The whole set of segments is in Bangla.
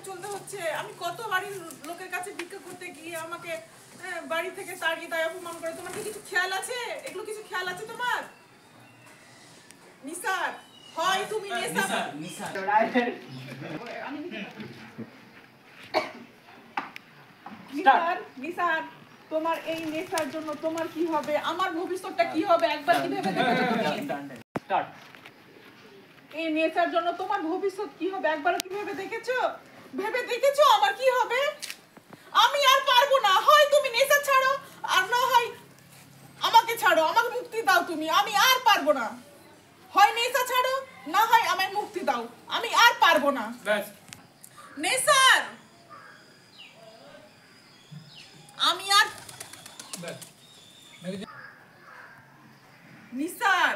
চলতে হচ্ছে। আমি কত বাড়ির লোকের কাছে ভিক্ষা করতে গিয়ে আমাকে বাড়ি থেকে তাড়িয়ে দেয়, অপমান করে। তোমার কি কিছু খেয়াল আছে? এগুলো কিছু খেয়াল আছে তোমার? নিসার, হয় তুমি নিসার, তোমার এই নেশার জন্য তোমার কি হবে, আমার ভবিষ্যৎটা কি হবে একবার কি ভেবে দেখেছো তুমি? স্টার্ট। এই নেশার জন্য তোমার ভবিষ্যৎ কি হবে একবার কি ভেবে দেখেছো? ভেবে দেখেছো আমার কি হবে? আমি আর পারবো না। হয় তুমি নেশা ছাড়ো, আর না হয় আমাকে ছাড়ো, আমাকে মুক্তি দাও তুমি। আমি আর পারবো না। হয় নেশা ছাড়ো, না হয় আমায় মুক্তি দাও। আমি আর পারবো না। নেশার আমি আর নিসার,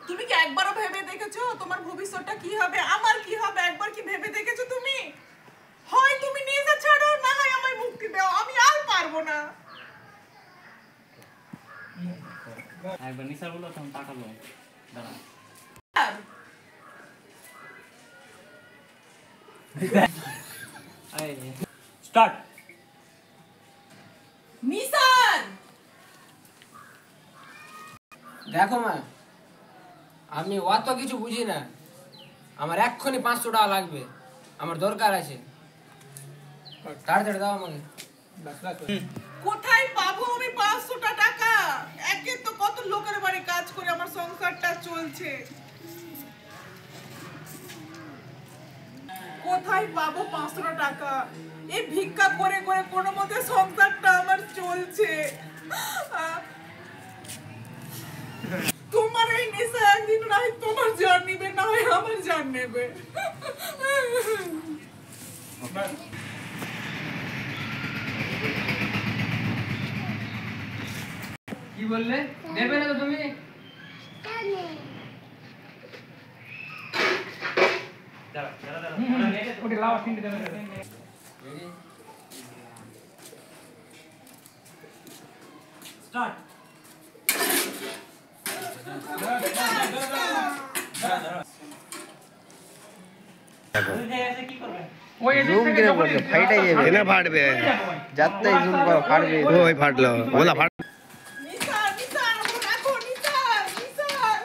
তুমি কি একবারও ভেবে দেখেছো তোমার ভবিষ্যৎটা কি হবে, আমার কি হবে একবার কি ভেবে দেখেছো তুমি? হয় তুমি নেশা ছাড়ো, না হয় আমায় মুক্তি দাও। আমি আর পারবো না। একবার নিসার বলো, তখন তাকাবো। দাঁড়া। স্টার্ট। নিসার, দেখো মা, আমি অত কিছু বুঝি না। আমার এক্ষুনি 500 টাকা লাগবে, আমার দরকার আছে। তাড়াতাড়ি দাও আমাকে। কোথায় পাবো আমি 500 টাকা? একে তো কত লোকের বাড়ি কাজ করে আমার সংসারটা চলছে। কোথায় পাবো 500 টাকা? এই ভিক্ষা করে করে কোনো মতে সংসারটা আমার চলছে। তোমার এই নেশা একদিন না হয় তোমার জান নিবে, না হয় আমার জান নেবে। কি বললে? দেবে না তো তুমি? ওটা লাও কিনতে দেবে। স্টার্ট। কি করবে? জুম করে বলছে ফাইটাই যাবে, এনে ফাটবে, যাতে জুম করে ফাটবে। ওই ফাটলো, ওলা ফাট। নিসার, নিসার, ওকে রাখো, নিসার, নিসার।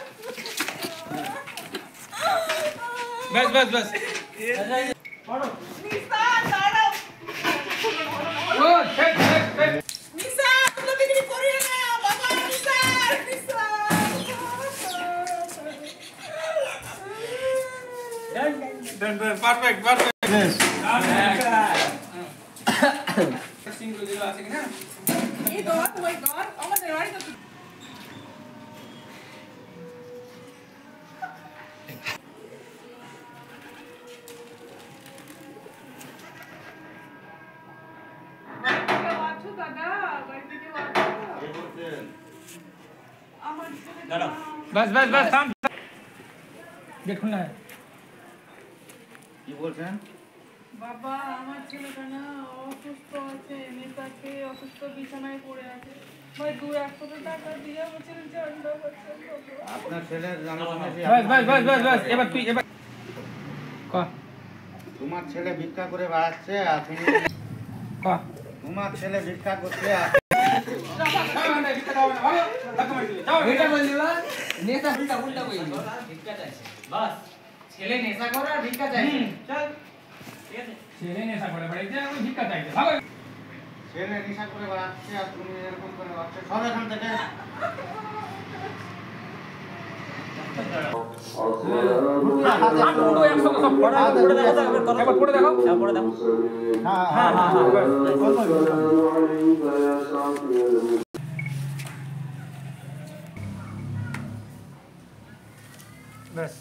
বাস বাস বাস। পড়ো। নিসার, দাঁড়াও। ও শেট শেট শেট। নিসার, তুমি বিক্রি করিও না, বাবা, নিসার, নিসার। ডান ডান, পারফেক্ট পারফেক্ট। সিঙ্গেল দিল আছে কিনা? এই দর, ওই দর, আমাদের বাড়িতে তো আছো দাদা, বাড়িতে কেউ আছো? আমার ছেলে দাঁড়াও। बस बस बस থাম। গেট খুলনা है। কি বলছেন? বাবা, আমার ছেলেটা না অসুস্থ আছে, নেশাকে অসুস্থ বিছানায় পড়ে আছে। ভাই 200 টাকা দিয়ে আমার ছেলে ঠান্ডা করছে। আপনার ছেলের জানা बस बस बस बस बस এবার তুই এবার ক তোমার ছেলে ভিক্ষা করে বেড়াচ্ছে, আর তুমি ক তোমার ছেলে ভিক্ষা করছে আর এটা বললি না নেতা উল্টা উল্টা কইলি ভিক্ষা চাইছে। বাস। ছেলে নেশা করে আর ভিক্ষা চাইছে। চল। ঠিক আছে। ছেলে নেশা করে বাড়িতে আমি ভিক্ষা চাইছে। ভালো ছেলে নেশা করে বেড়াচ্ছে আর তুমি এরকম করে বেড়াচ্ছে। সব এখান থেকে। পুরো একসঙ্গে সব পড়ে দেখো একবার পড়ে দেখো পড়ে দেখো। হ্যাঁ হ্যাঁ হ্যাঁ ব্যাস।